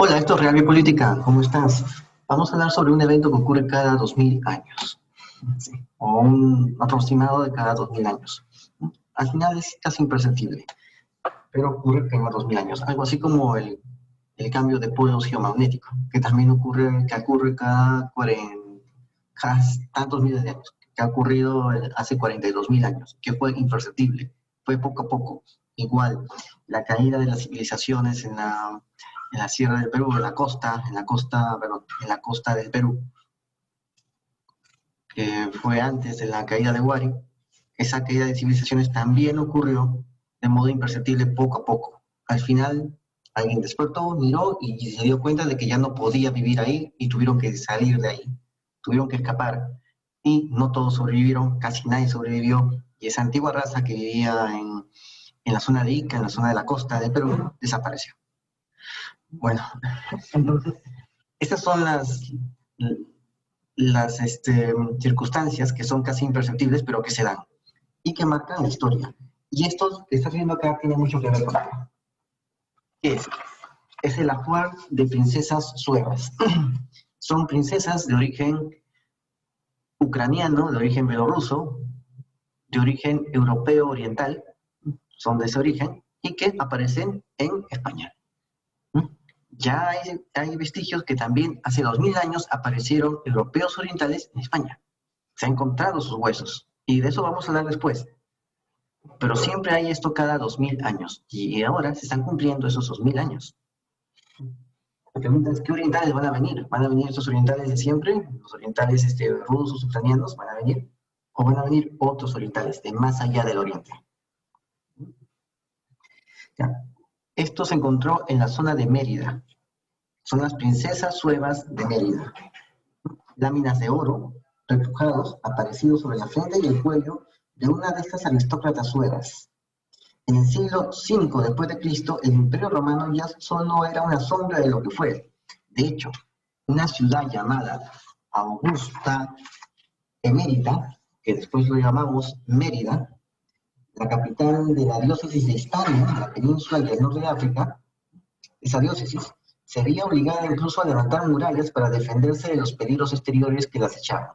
Hola, esto es Real y Política. ¿Cómo estás? Vamos a hablar sobre un evento que ocurre cada 2000 años, sí, o un aproximado de cada 2000 años. Al final es casi imperceptible, pero ocurre cada 2000 años. Algo así como el cambio de polo geomagnético, que también ocurre cada, cada tantos miles de años, que ha ocurrido hace 42.000 años, que fue imperceptible, fue poco a poco. Igual, la caída de las civilizaciones en la sierra del Perú, en la costa del Perú, que fue antes de la caída de Huari, esa caída de civilizaciones también ocurrió de modo imperceptible poco a poco. Al final, alguien despertó, miró y se dio cuenta de que ya no podía vivir ahí y tuvieron que salir de ahí, tuvieron que escapar. Y no todos sobrevivieron, casi nadie sobrevivió. Y esa antigua raza que vivía en la zona de Ica, en la zona de la costa de Perú, desapareció. Bueno, entonces, estas son las circunstancias que son casi imperceptibles, pero que se dan y que marcan la historia. Y esto que estás viendo acá tiene mucho que ver con esto. ¿Qué es? Es el ajuar de princesas suevas. Son princesas de origen ucraniano, de origen bielorruso, de origen europeo oriental, son de ese origen, y que aparecen en España. Ya hay vestigios que también hace 2000 años aparecieron europeos orientales en España. Se han encontrado sus huesos, y de eso vamos a hablar después. Pero siempre hay esto cada 2000 años, y ahora se están cumpliendo esos 2000 años. La pregunta es, ¿qué orientales van a venir? ¿Van a venir estos orientales de siempre? ¿Los orientales rusos, ucranianos van a venir? ¿O van a venir otros orientales de más allá del oriente? ¿Ya? Esto se encontró en la zona de Mérida. Son las princesas suevas de Mérida. Láminas de oro, repujados, aparecidos sobre la frente y el cuello de una de estas aristócratas suevas. En el siglo V después de Cristo, el Imperio Romano ya solo era una sombra de lo que fue. De hecho, una ciudad llamada Augusta Emérita, que después lo llamamos Mérida, la capital de la diócesis de Hispania, en la península del norte de África, esa diócesis se veía obligada incluso a levantar murallas para defenderse de los peligros exteriores que la acechaban.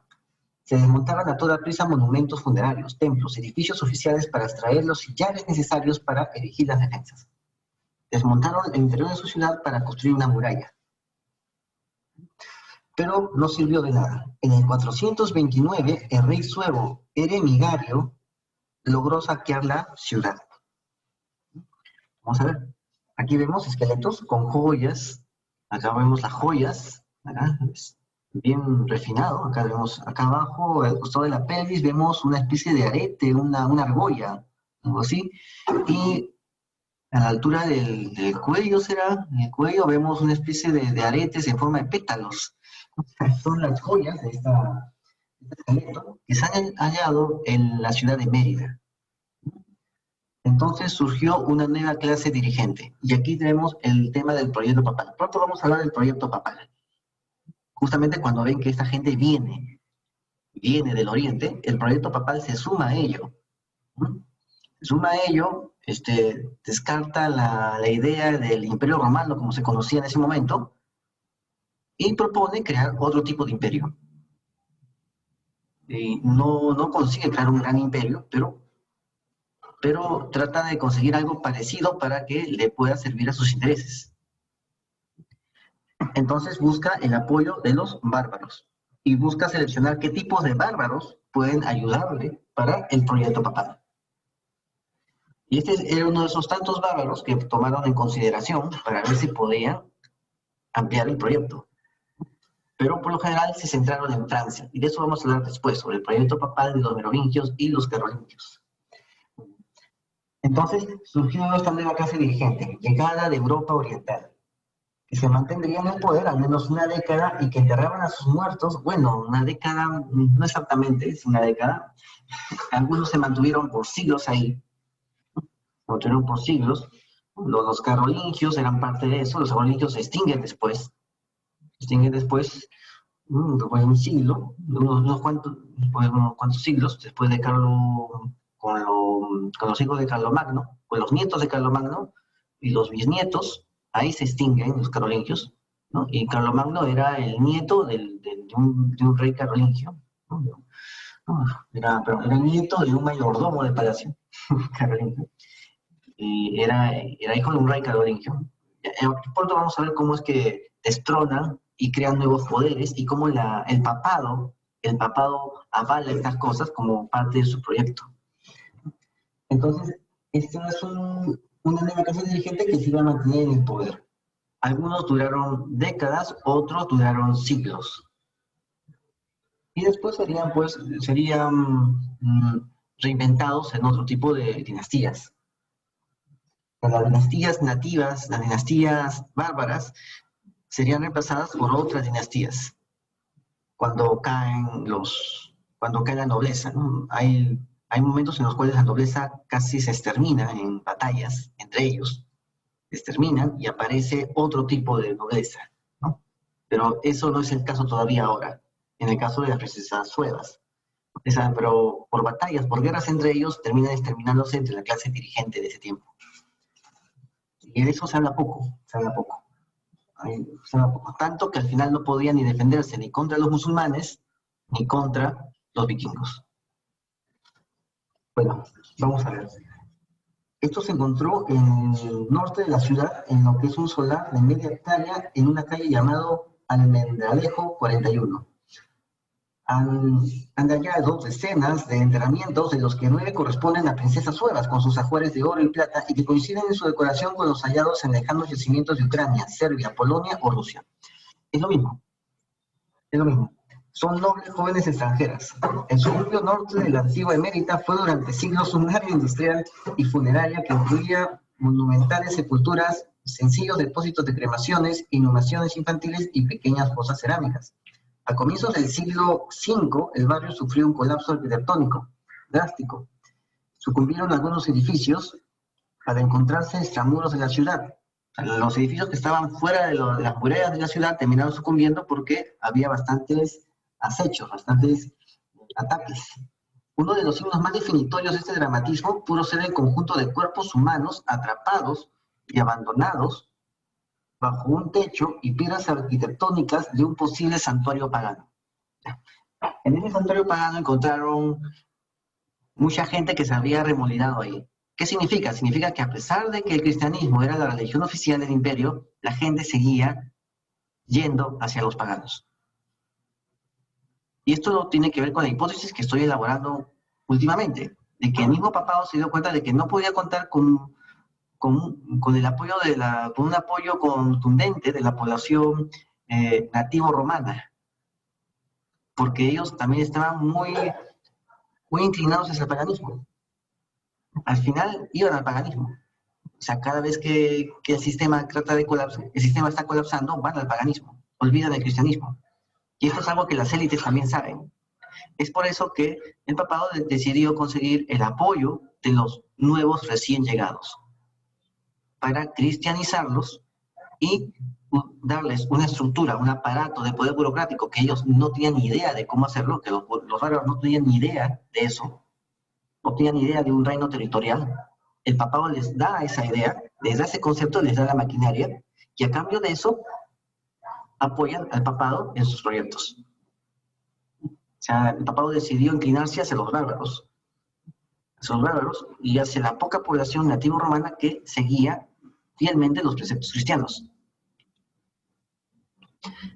Se desmontaban a toda prisa monumentos funerarios, templos, edificios oficiales para extraer los sillares necesarios para erigir las defensas. Desmontaron el interior de su ciudad para construir una muralla. Pero no sirvió de nada. En el 429, el rey suevo Eremigario logró saquear la ciudad. Vamos a ver. Aquí vemos esqueletos con joyas. Acá vemos las joyas. Acá es bien refinado. Acá vemos, acá abajo, al costado de la pelvis, vemos una especie de arete, una argolla, algo así. Y a la altura del cuello, ¿será? En el cuello vemos una especie de aretes en forma de pétalos. Son las joyas de este esqueleto que se han hallado en la ciudad de Mérida. Entonces surgió una nueva clase dirigente. Y aquí tenemos el tema del proyecto papal. Pronto vamos a hablar del proyecto papal. Justamente cuando ven que esta gente viene del oriente, el proyecto papal se suma a ello. Se suma a ello, descarta la idea del imperio romano como se conocía en ese momento y propone crear otro tipo de imperio. No consigue crear un gran imperio, pero trata de conseguir algo parecido para que le pueda servir a sus intereses. Entonces busca el apoyo de los bárbaros y busca seleccionar qué tipos de bárbaros pueden ayudarle para el proyecto papal. Y este era uno de esos tantos bárbaros que tomaron en consideración para ver si podían ampliar el proyecto. Pero por lo general se centraron en Francia, y de eso vamos a hablar después, sobre el proyecto papal de los merovingios y los carolingios. Entonces surgió esta nueva clase dirigente, llegada de Europa Oriental, que se mantendrían en el poder al menos una década y que enterraban a sus muertos, bueno, una década, no exactamente, es una década, algunos se mantuvieron por siglos ahí, por siglos. Los carolingios eran parte de eso, los carolingios se extinguen después después de un siglo, unos cuantos siglos, después de con los hijos de Carlomagno, con los nietos de Carlomagno y los bisnietos, ahí se extinguen los carolingios, ¿no? Y Carlomagno era el nieto de un rey carolingio, ¿no? Era nieto de un mayordomo de palacio carolingio, y era hijo de un rey carolingio. Pronto vamos a ver cómo es que destronan y crean nuevos poderes y cómo el papado avala estas cosas como parte de su proyecto. Entonces, esto es una nueva clase dirigente que se iba a mantener en el poder. Algunos duraron décadas, otros duraron siglos. Y después serían reinventados en otro tipo de dinastías. Las dinastías nativas, las dinastías bárbaras, serían reemplazadas por otras dinastías cuando cuando cae la nobleza, ¿no? Hay momentos en los cuales la nobleza casi se extermina en batallas entre ellos, se exterminan y aparece otro tipo de nobleza, ¿no? Pero eso no es el caso todavía ahora, en el caso de las princesas suevas. Pero por batallas, por guerras entre ellos, terminan exterminándose entre la clase dirigente de ese tiempo. Y de eso se habla poco, se habla poco. Tanto que al final no podían ni defenderse ni contra los musulmanes ni contra los vikingos. Bueno, vamos a ver. Esto se encontró en el norte de la ciudad, en lo que es un solar de media hectárea, en una calle llamado Almendralejo 41. Han hallado decenas de enterramientos, de los que 9 corresponden a princesas suevas, con sus ajuares de oro y plata, y que coinciden en su decoración con los hallados en lejanos yacimientos de Ucrania, Serbia, Polonia o Rusia. Es lo mismo, es lo mismo. Son nobles jóvenes extranjeras. El suburbio norte de la antigua Emérita fue durante siglos un área industrial y funeraria que incluía monumentales sepulturas, sencillos depósitos de cremaciones, inhumaciones infantiles y pequeñas fosas cerámicas. A comienzos del siglo V, el barrio sufrió un colapso arquitectónico drástico. Sucumbieron algunos edificios para encontrarse extramuros de la ciudad. Los edificios que estaban fuera de las murallas de la ciudad terminaron sucumbiendo porque había bastantes acechos, bastantes ataques. Uno de los signos más definitorios de este dramatismo pudo ser el conjunto de cuerpos humanos atrapados y abandonados bajo un techo y piedras arquitectónicas de un posible santuario pagano. En ese santuario pagano encontraron mucha gente que se había remolinado ahí. ¿Qué significa? Significa que a pesar de que el cristianismo era la religión oficial del imperio, la gente seguía yendo hacia los paganos. Y esto tiene que ver con la hipótesis que estoy elaborando últimamente, de que el mismo papado se dio cuenta de que no podía contar con el apoyo con un apoyo contundente de la población nativo romana, porque ellos también estaban muy inclinados hacia el paganismo. Al final iban al paganismo. O sea, cada vez que el sistema trata de colapsar, el sistema está colapsando, van al paganismo, olvidan el cristianismo. Y esto es algo que las élites también saben. Es por eso que el papado decidió conseguir el apoyo de los nuevos recién llegados, para cristianizarlos y darles una estructura, un aparato de poder burocrático que ellos no tenían ni idea de cómo hacerlo, que los bárbaros no tenían ni idea de eso, no tenían ni idea de un reino territorial. El papado les da esa idea, les da ese concepto, les da la maquinaria, y a cambio de eso apoyan al papado en sus proyectos. O sea, el papado decidió inclinarse hacia los bárbaros, y hacia la poca población nativo romana que seguía fielmente los preceptos cristianos.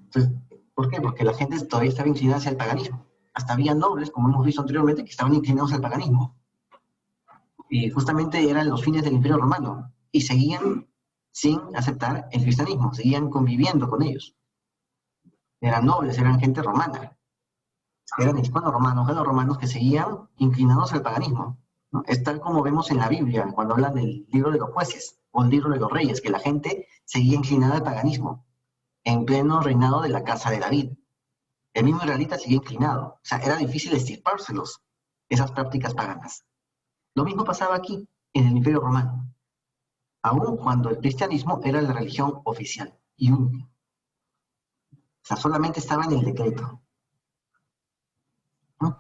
Entonces, ¿por qué? Porque la gente todavía estaba inclinada hacia el paganismo. Hasta había nobles, como hemos visto anteriormente, que estaban inclinados al paganismo. Y justamente eran los fines del Imperio Romano. Y seguían sin aceptar el cristianismo, seguían conviviendo con ellos. Eran nobles, eran gente romana. Eran hispano-romanos, galo-romanos que seguían inclinados al paganismo, ¿no? Es tal como vemos en la Biblia, cuando hablan del libro de los jueces o el libro de los reyes, que la gente seguía inclinada al paganismo en pleno reinado de la casa de David. El mismo israelita seguía inclinado. O sea, era difícil extirpárselos, esas prácticas paganas. Lo mismo pasaba aquí, en el Imperio Romano, aun cuando el cristianismo era la religión oficial y única. O sea, solamente estaba en el decreto, ¿no?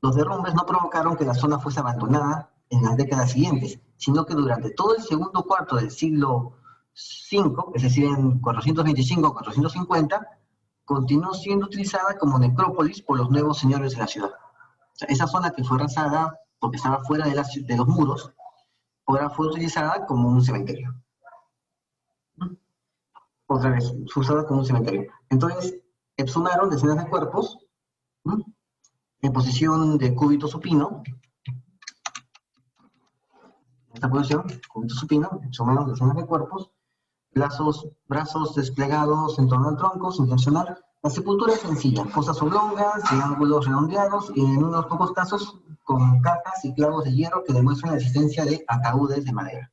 Los derrumbes no provocaron que la zona fuese abandonada en las décadas siguientes, sino que durante todo el segundo cuarto del siglo V, es decir, en 425-450, continuó siendo utilizada como necrópolis por los nuevos señores de la ciudad. O sea, esa zona que fue arrasada porque estaba fuera de los muros, ahora fue utilizada como un cementerio. Otra vez, fue usada como un cementerio. Entonces, exhumaron decenas de cuerpos, ¿no?, en posición de cúbito supino. En esta posición, cúbito supino, exhumaron decenas de cuerpos, brazos desplegados en torno al tronco, sin tensionar. La sepultura es sencilla, fosas oblongas, triángulos redondeados y en unos pocos casos con cajas y clavos de hierro que demuestran la existencia de ataúdes de madera.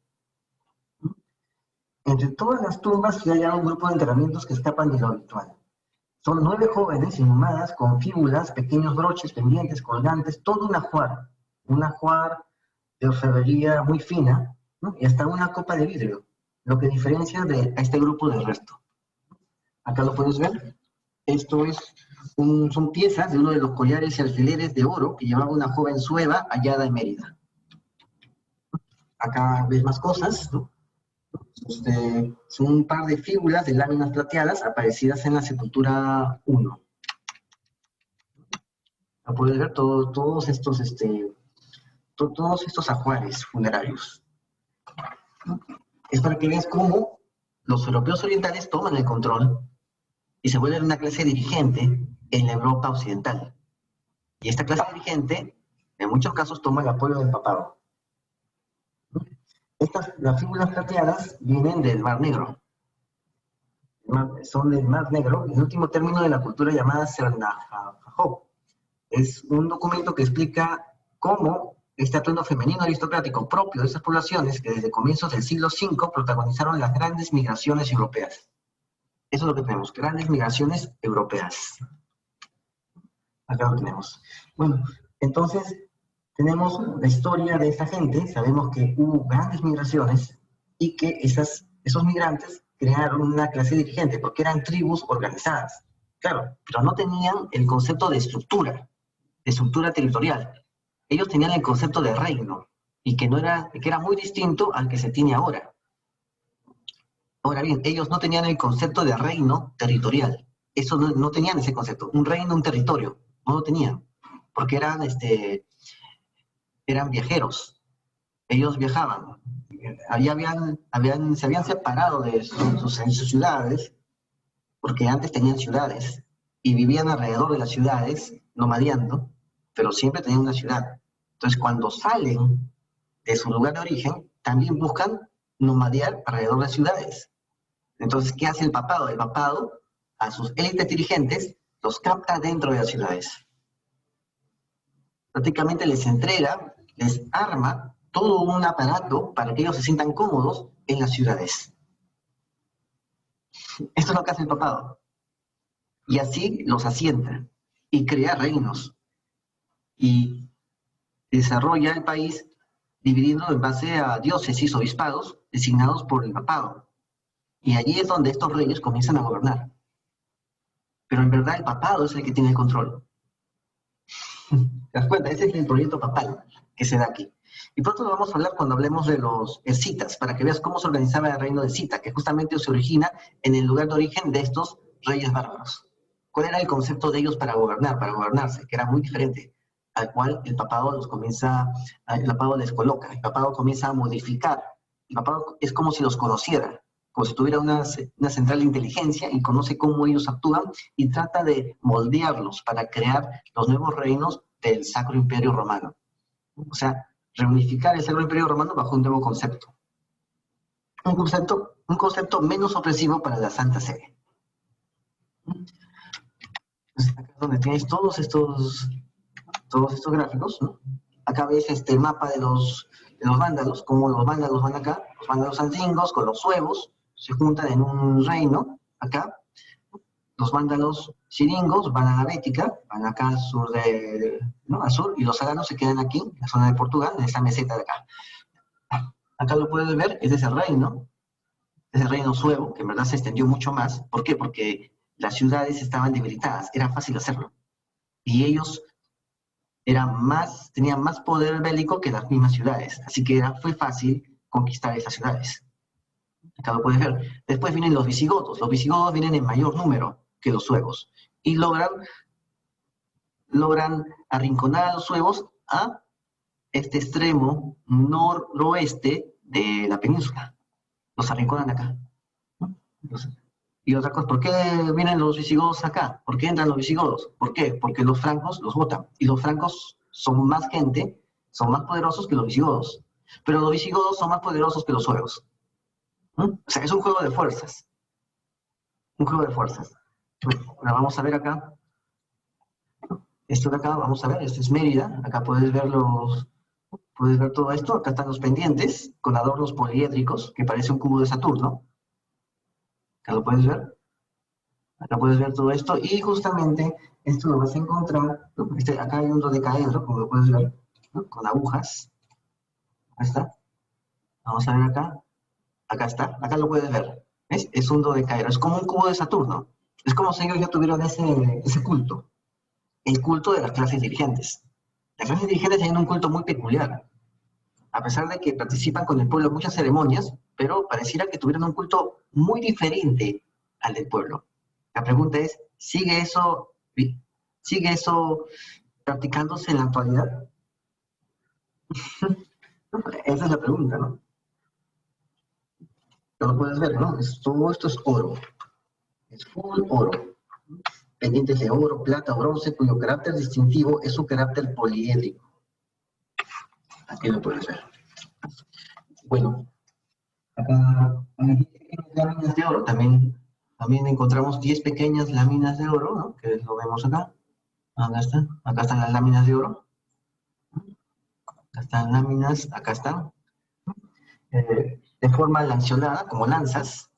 Entre todas las tumbas que hay un grupo de enterramientos que escapan de lo habitual. Son 9 jóvenes inhumadas con fíbulas, pequeños broches, pendientes, colgantes, todo un ajuar de orfebrería muy fina, ¿no?, y hasta una copa de vidrio, lo que diferencia a este grupo del resto. Acá lo puedes ver. Esto son piezas de uno de los collares y alfileres de oro que llevaba una joven sueva hallada en Mérida. Acá ves más cosas, ¿no? Son un par de fíbulas de láminas plateadas aparecidas en la sepultura 1. Puedes ver todos estos ajuares funerarios. Es para que veas cómo los europeos orientales toman el control y se vuelven una clase dirigente en la Europa occidental. Y esta clase dirigente, en muchos casos, toma el apoyo del papado. Las fíbulas plateadas vienen del Mar Negro. Son del Mar Negro, el último término de la cultura llamada Sernajajó. Es un documento que explica cómo este atuendo femenino aristocrático propio de esas poblaciones que desde comienzos del siglo V protagonizaron las grandes migraciones europeas. Eso es lo que tenemos, grandes migraciones europeas. Acá lo tenemos. Bueno, entonces tenemos la historia de esta gente, sabemos que hubo grandes migraciones y que esos migrantes crearon una clase dirigente porque eran tribus organizadas. Claro, pero no tenían el concepto de estructura territorial. Ellos tenían el concepto de reino y que era muy distinto al que se tiene ahora. Ahora bien, ellos no tenían el concepto de reino territorial. Eso no tenían ese concepto. Un reino, un territorio. No lo tenían. Porque eran viajeros. Ellos viajaban. Se habían separado de sus ciudades, porque antes tenían ciudades, y vivían alrededor de las ciudades, nomadeando, pero siempre tenían una ciudad. Entonces, cuando salen de su lugar de origen, también buscan nomadear alrededor de las ciudades. Entonces, ¿qué hace el papado? El papado, a sus élites dirigentes, los capta dentro de las ciudades. Prácticamente les entrega, les arma todo un aparato para que ellos se sientan cómodos en las ciudades. Esto es lo que hace el papado. Y así los asienta y crea reinos. Y desarrolla el país dividido en base a diócesis, obispados, designados por el papado. Y allí es donde estos reyes comienzan a gobernar. Pero en verdad el papado es el que tiene el control. ¿Te das cuenta? Ese es el proyecto papal que se da aquí. Y pronto lo vamos a hablar cuando hablemos de los escitas, para que veas cómo se organizaba el reino de Escita, que justamente se origina en el lugar de origen de estos reyes bárbaros. ¿Cuál era el concepto de ellos para gobernar, para gobernarse? Que era muy diferente al cual el papado les coloca. El papado comienza a modificar. El papado es como si los conociera, como si tuviera una central de inteligencia y conoce cómo ellos actúan y trata de moldearlos para crear los nuevos reinos del Sacro Imperio Romano. O sea, reunificar el Sacro Imperio Romano bajo un nuevo concepto. Un concepto menos opresivo para la Santa Sede. Entonces, acá es donde tienes todos estos gráficos, ¿no? Acá ves el mapa de los vándalos, cómo los vándalos van acá, los vándalos andringos con los suevos, se juntan en un reino, acá. Los vándalos siringos van a la Bética, van acá al sur, al sur, y los aranos se quedan aquí, en la zona de Portugal, en esta meseta de acá. Acá lo puedes ver, es ese reino suevo, que en verdad se extendió mucho más. ¿Por qué? Porque las ciudades estaban debilitadas, era fácil hacerlo. Y ellos tenían más poder bélico que las mismas ciudades, así que fue fácil conquistar esas ciudades. Acá lo puedes ver. Después vienen los visigodos. Los visigodos vienen en mayor número que los suevos. Y logran arrinconar a los suevos a este extremo noroeste de la península. Los arrinconan acá. Y otra cosa, ¿por qué vienen los visigodos acá? ¿Por qué entran los visigodos? ¿Por qué? Porque los francos los votan. Y los francos son más gente, son más poderosos que los visigodos. Pero los visigodos son más poderosos que los suevos. O sea, es un juego de fuerzas. Un juego de fuerzas. Ahora vamos a ver acá. Esto de acá, vamos a ver, esto es Mérida. Acá puedes ver todo esto. Acá están los pendientes con adornos poliédricos, que parece un cubo de Saturno. Acá lo puedes ver. Acá puedes ver todo esto. Y justamente esto lo vas a encontrar. Acá hay un dodecaedro, como lo puedes ver, ¿no? Con agujas. Acá está. Vamos a ver acá. Acá está. Acá lo puedes ver. ¿Ves? Es un dodecaedro. Es como un cubo de Saturno. Es como si ellos ya tuvieran ese culto. El culto de las clases dirigentes. Las clases dirigentes tienen un culto muy peculiar. A pesar de que participan con el pueblo en muchas ceremonias, pero pareciera que tuvieran un culto muy diferente al del pueblo. La pregunta es, ¿sigue eso practicándose en la actualidad? Esa es la pregunta, ¿no? Lo puedes ver, ¿no? Todo esto es oro. Es full oro. Pendientes de oro, plata o bronce, cuyo carácter distintivo es su carácter poliédrico. Aquí lo puedes ver. Bueno, acá hay 10 pequeñas láminas de oro. También encontramos 10 pequeñas láminas de oro, ¿no? Que lo vemos acá. Acá están las láminas de oro. Acá están láminas, acá están. De forma lanceolada, como lanzas.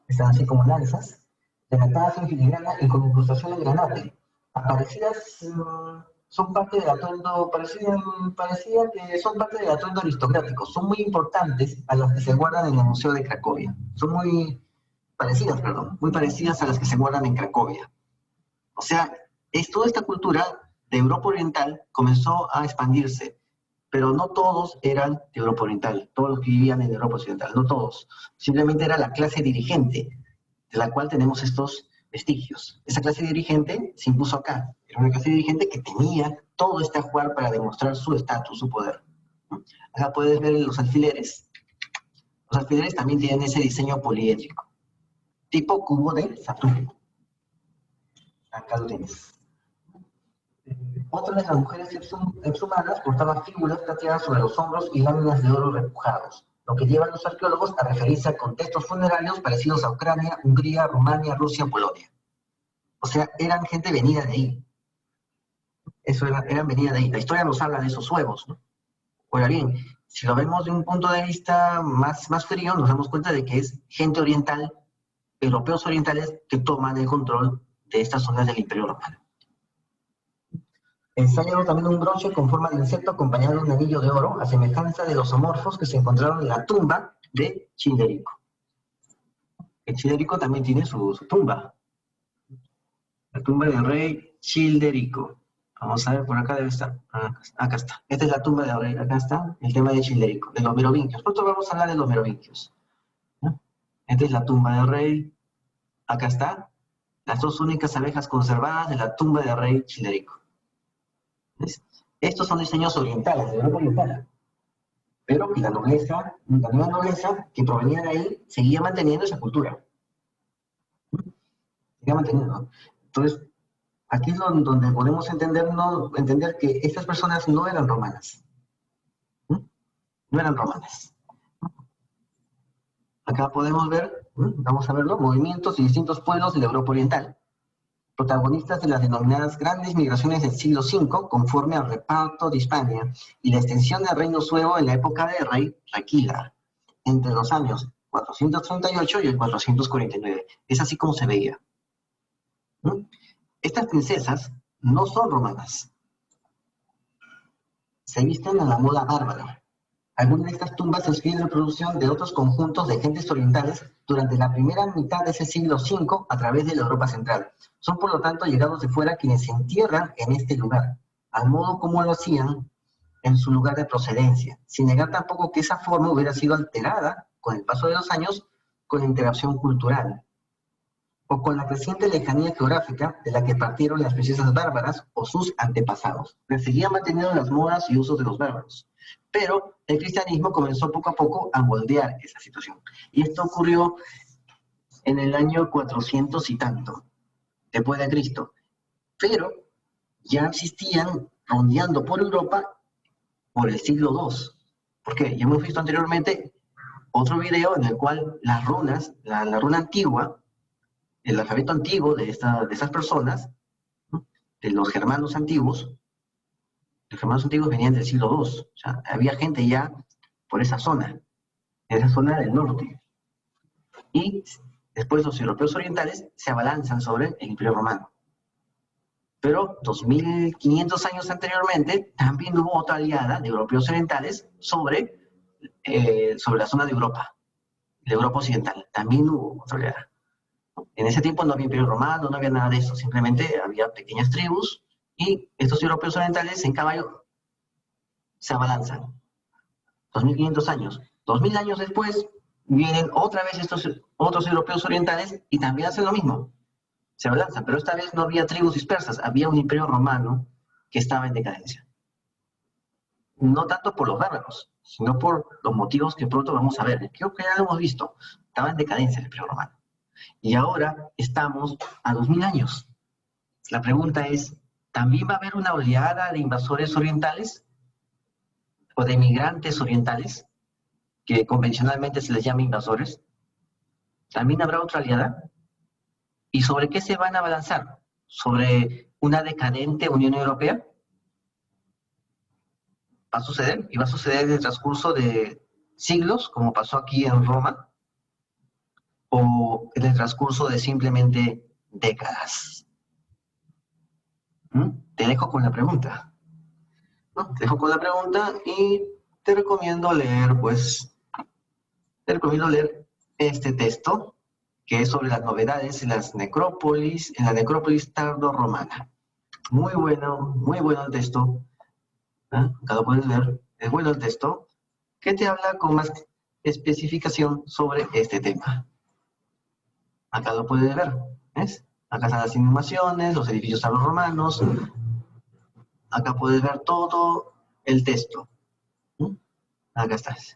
Están así como lanzas. Rematadas en filigrana y con incrustación en granate. Aparecidas, son parte del atuendo, parecía que son parte del atuendo aristocrático. Son muy importantes a las que se guardan en el Museo de Cracovia. Son muy parecidas a las que se guardan en Cracovia. O sea, toda esta cultura de Europa Oriental comenzó a expandirse, pero no todos eran de Europa Oriental, todos los que vivían en Europa Occidental, no todos. Simplemente era la clase dirigente, de la cual tenemos estos vestigios. Esa clase dirigente se impuso acá. Era una clase dirigente que tenía todo este ajuar para demostrar su estatus, su poder. Acá puedes ver los alfileres. Los alfileres también tienen ese diseño poliédrico, tipo cubo de Saturno. Acá lo tienes. Otra de las mujeres exhumadas portaban figuras plateadas sobre los hombros y láminas de oro repujados, lo que lleva a los arqueólogos a referirse a contextos funerarios parecidos a Ucrania, Hungría, Rumania, Rusia, Polonia. O sea, eran gente venida de ahí. Eran venida de ahí. La historia nos habla de esos suevos, ¿no? Ahora bien, si lo vemos de un punto de vista más frío, nos damos cuenta de que es gente oriental, europeos orientales, que toman el control de estas zonas del Imperio Romano. Ensayaron también un broche con forma de insecto acompañado de un anillo de oro, a semejanza de los homorfos que se encontraron en la tumba de Childerico. El Childerico también tiene su tumba. La tumba del rey Childerico. Vamos a ver, por acá debe estar. Acá está. Esta es la tumba del rey. Acá está el tema de Childerico, de los merovingios. Pronto vamos a hablar de los merovingios. Esta es la tumba del rey. Acá está. Las dos únicas abejas conservadas de la tumba del rey Childerico. Estos son diseños orientales, de Europa Oriental. Pero que la nueva nobleza que provenía de ahí seguía manteniendo esa cultura. Seguía manteniendo. Entonces, aquí es donde podemos entender que estas personas no eran romanas. No eran romanas. Acá podemos ver, vamos a verlo, movimientos de distintos pueblos de la Europa Oriental, protagonistas de las denominadas grandes migraciones del siglo V, conforme al reparto de Hispania y la extensión del reino suevo en la época del rey Aquila, entre los años 438 y el 449. Es así como se veía. Estas princesas no son romanas. Se visten a la moda bárbara. Algunas de estas tumbas se escriben en reproducción de otros conjuntos de gentes orientales durante la primera mitad de ese siglo V a través de la Europa central. Son, por lo tanto, llegados de fuera quienes se entierran en este lugar, al modo como lo hacían en su lugar de procedencia, sin negar tampoco que esa forma hubiera sido alterada con el paso de los años con la interacción cultural, o con la creciente lejanía geográfica de la que partieron las princesas bárbaras o sus antepasados. Seguían manteniendo las modas y usos de los bárbaros, pero el cristianismo comenzó poco a poco a moldear esa situación. Y esto ocurrió en el año 400 y tanto, después de Cristo. Pero ya existían rondeando por Europa por el siglo II. ¿Por qué? Ya hemos visto anteriormente otro video en el cual las runas, la runa antigua, el alfabeto antiguo de esas personas, ¿no?, de los germanos antiguos venían del siglo II. O sea, había gente ya por esa zona del norte. Y después los europeos orientales se abalanzan sobre el Imperio Romano. Pero 2500 años anteriormente también hubo otra aliada de europeos orientales sobre la zona de Europa Occidental. También hubo otra aliada. En ese tiempo no había Imperio Romano, no había nada de eso, simplemente había pequeñas tribus y estos europeos orientales en caballo se abalanzan. 2500 años. 2000 años después vienen otra vez estos otros europeos orientales y también hacen lo mismo. Se abalanzan, pero esta vez no había tribus dispersas, había un imperio romano que estaba en decadencia. No tanto por los bárbaros, sino por los motivos que pronto vamos a ver. Creo que ya lo hemos visto. Estaba en decadencia el imperio romano. Y ahora estamos a 2000 años. La pregunta es, ¿también va a haber una oleada de invasores orientales o de migrantes orientales, que convencionalmente se les llama invasores? ¿También habrá otra oleada? ¿Y sobre qué se van a abalanzar? ¿Sobre una decadente Unión Europea? ¿Va a suceder? ¿Y va a suceder en el transcurso de siglos, como pasó aquí en Roma? ¿O en el transcurso de simplemente décadas? Te dejo con la pregunta. ¿No? Te dejo con la pregunta y te recomiendo leer, este texto, que es sobre las novedades en la necrópolis tardo-romana. Muy bueno el texto. Acá lo puedes ver. Es bueno el texto, que te habla con más especificación sobre este tema. Acá lo puedes ver, ¿ves? Acá están las inhumaciones, los edificios tardo-romanos. Acá puedes ver todo el texto. Acá estás.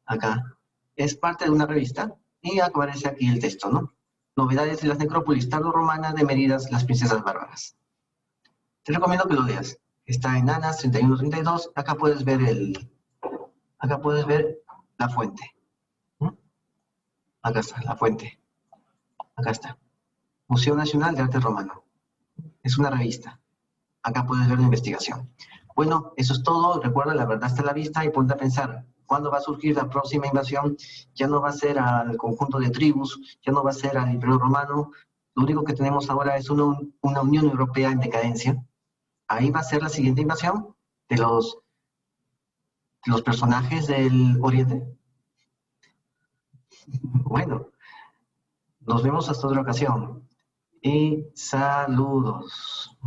Acá. Es parte de una revista y aparece aquí el texto, ¿no? Novedades de las necrópolis tardo-romanas de Méridas, las princesas bárbaras. Te recomiendo que lo leas. Está en Anas 31-32. Acá puedes ver la fuente. Acá está, la fuente. Acá está. Museo Nacional de Arte Romano. Es una revista. Acá puedes ver la investigación. Bueno, eso es todo. Recuerda, la verdad está a la vista y ponte a pensar, ¿cuándo va a surgir la próxima invasión? Ya no va a ser al conjunto de tribus, ya no va a ser al Imperio Romano. Lo único que tenemos ahora es una Unión Europea en decadencia. Ahí va a ser la siguiente invasión de los personajes del Oriente. Bueno, nos vemos hasta otra ocasión. Y saludos.